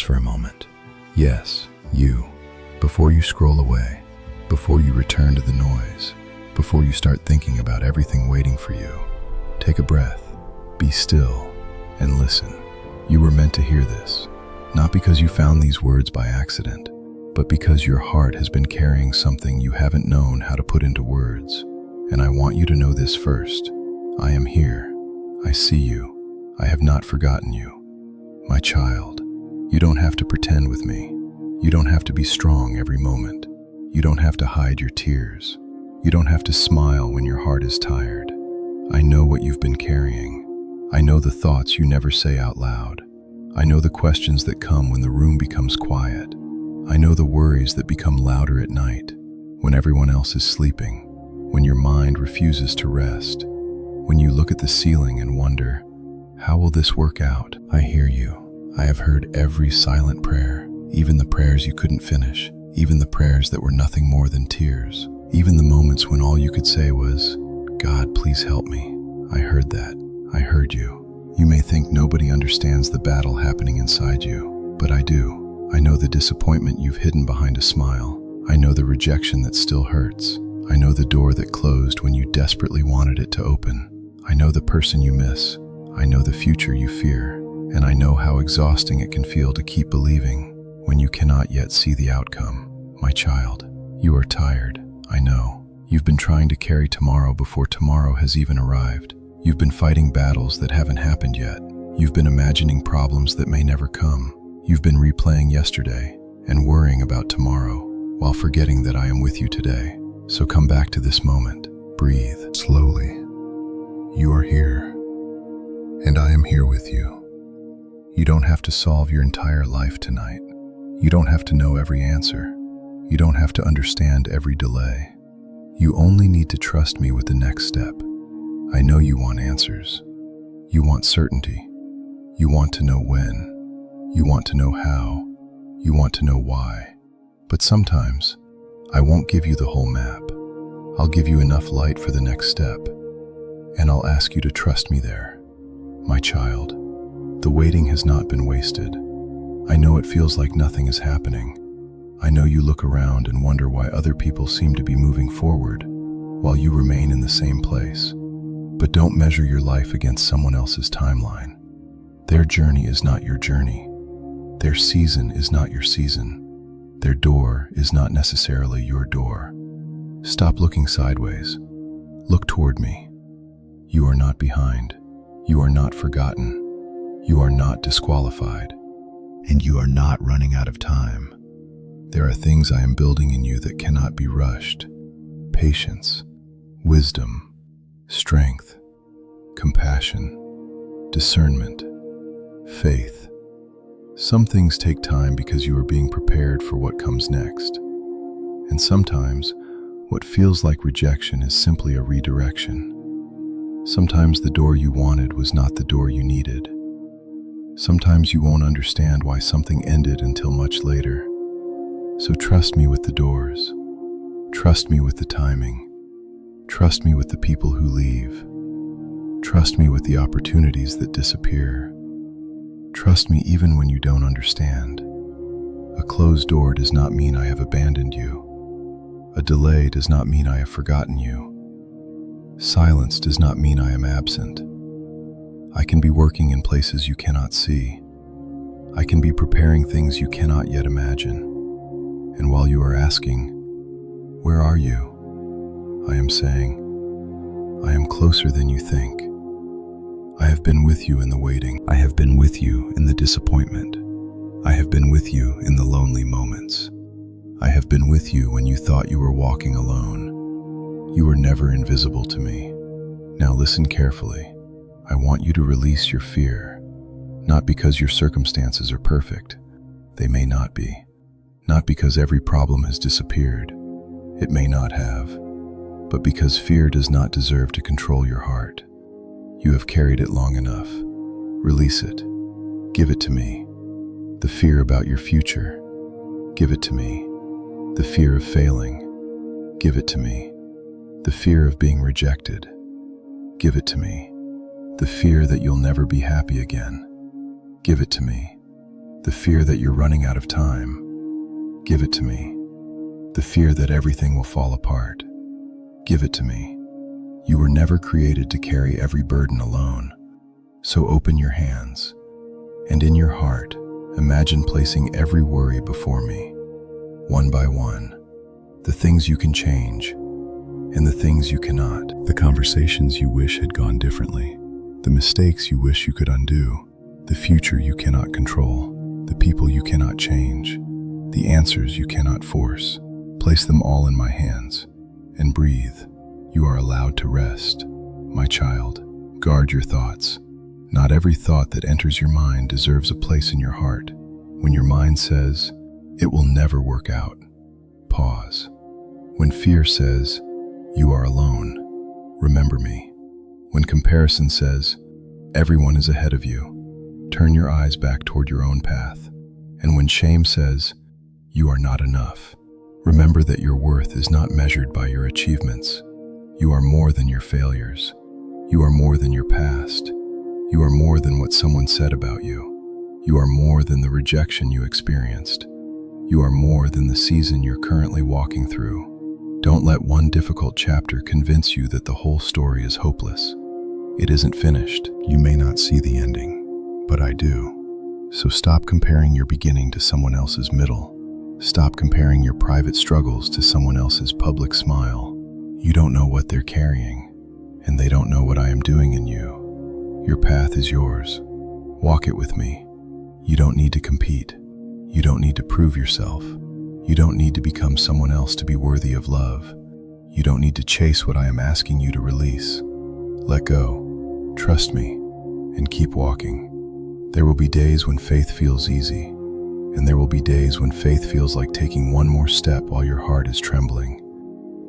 for a moment. Yes, you. Before you scroll away, before you return to the noise, before you start thinking about everything waiting for you, take a breath, be still, and listen. You were meant to hear this, not because you found these words by accident, but because your heart has been carrying something you haven't known how to put into words. And I want you to know this first. I am here. I see you. I have not forgotten you. My child, you don't have to pretend with me. You don't have to be strong every moment. You don't have to hide your tears. You don't have to smile when your heart is tired. I know what you've been carrying. I know the thoughts you never say out loud. I know the questions that come when the room becomes quiet. I know the worries that become louder at night, when everyone else is sleeping, when your mind refuses to rest, when you look at the ceiling and wonder, how will this work out? I hear you. I have heard every silent prayer, even the prayers you couldn't finish, even the prayers that were nothing more than tears, even the moments when all you could say was, God, please help me. I heard that. I heard you. You may think nobody understands the battle happening inside you, but I do. I know the disappointment you've hidden behind a smile. I know the rejection that still hurts. I know the door that closed when you desperately wanted it to open. I know the person you miss. I know the future you fear. And I know how exhausting it can feel to keep believing when you cannot yet see the outcome. My child, you are tired. I know. You've been trying to carry tomorrow before tomorrow has even arrived. You've been fighting battles that haven't happened yet. You've been imagining problems that may never come. You've been replaying yesterday and worrying about tomorrow while forgetting that I am with you today. So come back to this moment. Breathe slowly. You are here, and I am here with you. You don't have to solve your entire life tonight. You don't have to know every answer. You don't have to understand every delay. You only need to trust me with the next step. I know you want answers. You want certainty. You want to know when. You want to know how. You want to know why. But sometimes, I won't give you the whole map. I'll give you enough light for the next step. And I'll ask you to trust me there. My child, the waiting has not been wasted. I know it feels like nothing is happening. I know you look around and wonder why other people seem to be moving forward, while you remain in the same place. But don't measure your life against someone else's timeline. Their journey is not your journey. Their season is not your season. Their door is not necessarily your door. Stop looking sideways. Look toward me. You are not behind. You are not forgotten. You are not disqualified. And you are not running out of time. There are things I am building in you that cannot be rushed. Patience, wisdom, strength, compassion, discernment, faith. Some things take time because you are being prepared for what comes next. And sometimes, what feels like rejection is simply a redirection. Sometimes the door you wanted was not the door you needed. Sometimes you won't understand why something ended until much later. So trust me with the doors. Trust me with the timing. Trust me with the people who leave. Trust me with the opportunities that disappear. Trust me even when you don't understand. A closed door does not mean I have abandoned you. A delay does not mean I have forgotten you. Silence does not mean I am absent. I can be working in places you cannot see. I can be preparing things you cannot yet imagine. And while you are asking, where are you? I am saying, I am closer than you think. I have been with you in the waiting. I have been with you in the disappointment. I have been with you in the lonely moments. I have been with you when you thought you were walking alone. You were never invisible to me. Now listen carefully. I want you to release your fear, not because your circumstances are perfect. They may not be. Not because every problem has disappeared. It may not have. But because fear does not deserve to control your heart. You have carried it long enough. Release it. Give it to me. The fear about your future. Give it to me. The fear of failing. Give it to me. The fear of being rejected. Give it to me. The fear that you'll never be happy again. Give it to me. The fear that you're running out of time, give it to me. The fear that everything will fall apart, give it to me. You were never created to carry every burden alone. So open your hands, and in your heart, imagine placing every worry before me, one by one. The things you can change, and the things you cannot. The conversations you wish had gone differently. The mistakes you wish you could undo. The future you cannot control. The people you cannot change. The answers you cannot force. Place them all in my hands, and breathe. You are allowed to rest. My child, guard your thoughts. Not every thought that enters your mind deserves a place in your heart. When your mind says, "It will never work out," pause. When fear says, "You are alone," remember me. When comparison says, "Everyone is ahead of you," turn your eyes back toward your own path. And when shame says, "You are not enough," remember that your worth is not measured by your achievements. You are more than your failures. You are more than your past. You are more than what someone said about you. You are more than the rejection you experienced. You are more than the season you're currently walking through. Don't let one difficult chapter convince you that the whole story is hopeless. It isn't finished. You may not see the ending, but I do. So stop comparing your beginning to someone else's middle. Stop comparing your private struggles to someone else's public smile. You don't know what they're carrying, and they don't know what I am doing in you. Your path is yours. Walk it with me. You don't need to compete. You don't need to prove yourself. You don't need to become someone else to be worthy of love. You don't need to chase what I am asking you to release. Let go, trust me, and keep walking. There will be days when faith feels easy, and there will be days when faith feels like taking one more step while your heart is trembling.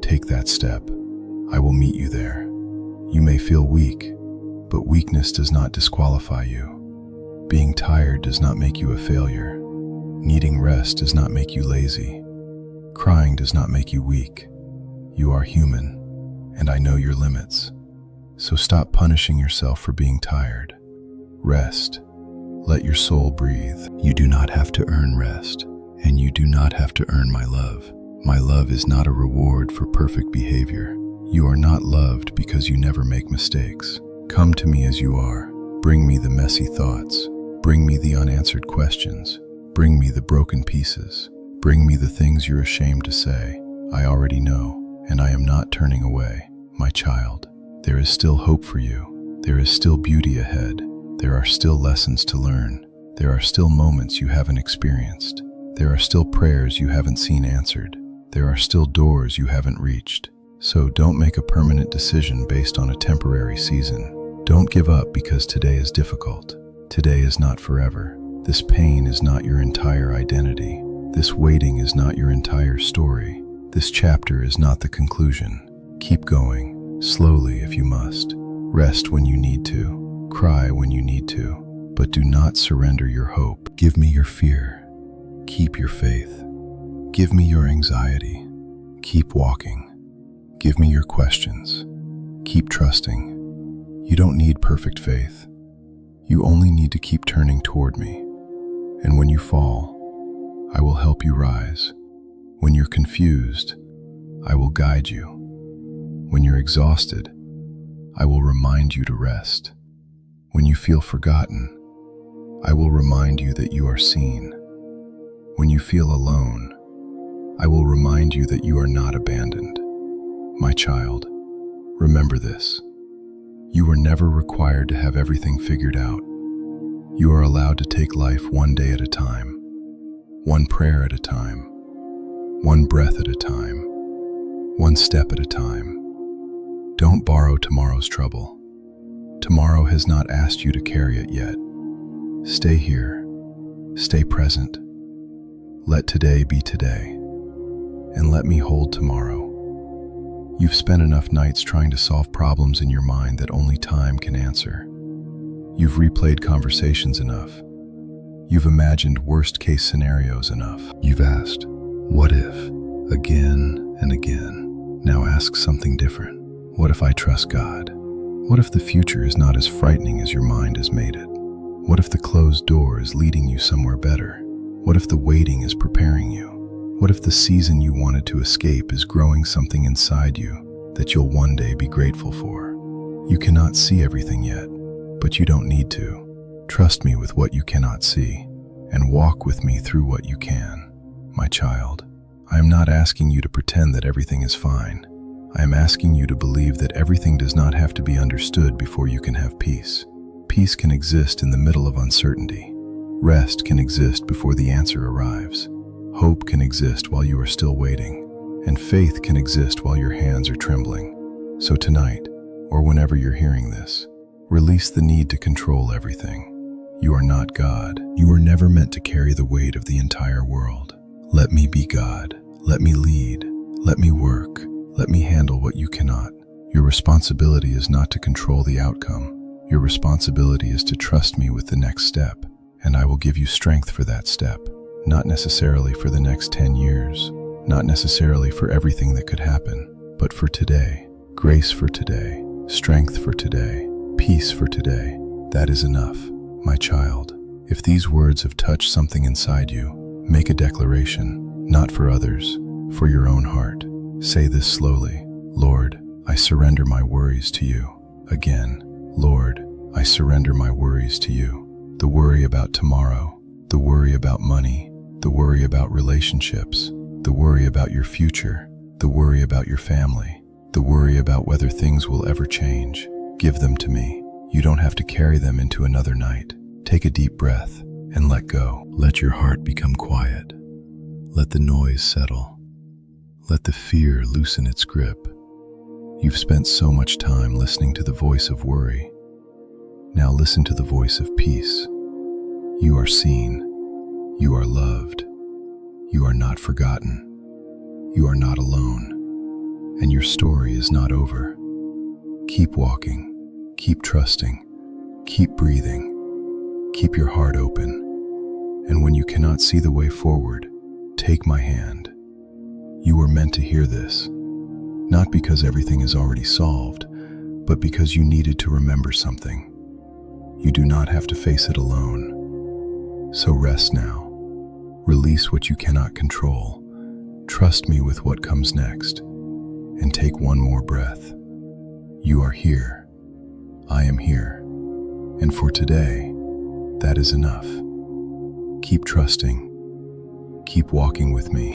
Take that step. I will meet you there. You may feel weak, but weakness does not disqualify you. Being tired does not make you a failure. Needing rest does not make you lazy. Crying does not make you weak. You are human, and I know your limits. So stop punishing yourself for being tired. Rest. Let your soul breathe. You do not have to earn rest, and you do not have to earn my love. My love is not a reward for perfect behavior. You are not loved because you never make mistakes. Come to me as you are. Bring me the messy thoughts. Bring me the unanswered questions. Bring me the broken pieces. Bring me the things you're ashamed to say. I already know, and I am not turning away. My child, there is still hope for you. There is still beauty ahead. There are still lessons to learn. There are still moments you haven't experienced. There are still prayers you haven't seen answered. There are still doors you haven't reached. So don't make a permanent decision based on a temporary season. Don't give up because today is difficult. Today is not forever. This pain is not your entire identity. This waiting is not your entire story. This chapter is not the conclusion. Keep going, slowly if you must. Rest when you need to. Cry when you need to. But do not surrender your hope. Give me your fear. Keep your faith. Give me your anxiety. Keep walking. Give me your questions. Keep trusting. You don't need perfect faith. You only need to keep turning toward me. And when you fall, I will help you rise. When you're confused, I will guide you. When you're exhausted, I will remind you to rest. When you feel forgotten, I will remind you that you are seen. When you feel alone, I will remind you that you are not abandoned. My child, remember this. You were never required to have everything figured out. You are allowed to take life one day at a time, one prayer at a time, one breath at a time, one step at a time. Don't borrow tomorrow's trouble. Tomorrow has not asked you to carry it yet. Stay here. Stay present. Let today be today. And let me hold tomorrow. You've spent enough nights trying to solve problems in your mind that only time can answer. You've replayed conversations enough. You've imagined worst-case scenarios enough. You've asked, what if, again and again. Now ask something different. What if I trust God? What if the future is not as frightening as your mind has made it? What if the closed door is leading you somewhere better? What if the waiting is preparing you? What if the season you wanted to escape is growing something inside you that you'll one day be grateful for? You cannot see everything yet, but you don't need to. Trust me with what you cannot see, and walk with me through what you can. My child, I am not asking you to pretend that everything is fine. I am asking you to believe that everything does not have to be understood before you can have peace. Peace can exist in the middle of uncertainty. Rest can exist before the answer arrives. Hope can exist while you are still waiting. And faith can exist while your hands are trembling. So tonight, or whenever you're hearing this, release the need to control everything. You are not God. You were never meant to carry the weight of the entire world. Let me be God. Let me lead. Let me work. Let me handle what you cannot. Your responsibility is not to control the outcome. Your responsibility is to trust me with the next step, and I will give you strength for that step. Not necessarily for the next 10 years, not necessarily for everything that could happen, but for today. Grace for today, strength for today, peace for today. That is enough, my child. If these words have touched something inside you, make a declaration, not for others, for your own heart. Say this slowly: Lord, I surrender my worries to you. Again, Lord, I surrender my worries to you. The worry about tomorrow, the worry about money, the worry about relationships, the worry about your future, the worry about your family, the worry about whether things will ever change. Give them to me. You don't have to carry them into another night. Take a deep breath and let go. Let your heart become quiet. Let the noise settle. Let the fear loosen its grip. You've spent so much time listening to the voice of worry. Now listen to the voice of peace. You are seen. You are loved. You are not forgotten. You are not alone. And your story is not over. Keep walking. Keep trusting. Keep breathing. Keep your heart open. And when you cannot see the way forward, take my hand. You were meant to hear this. Not because everything is already solved, but because you needed to remember something. You do not have to face it alone. So rest now. Release what you cannot control. Trust me with what comes next. And take one more breath. You are here. I am here. And for today, that is enough. Keep trusting. Keep walking with me.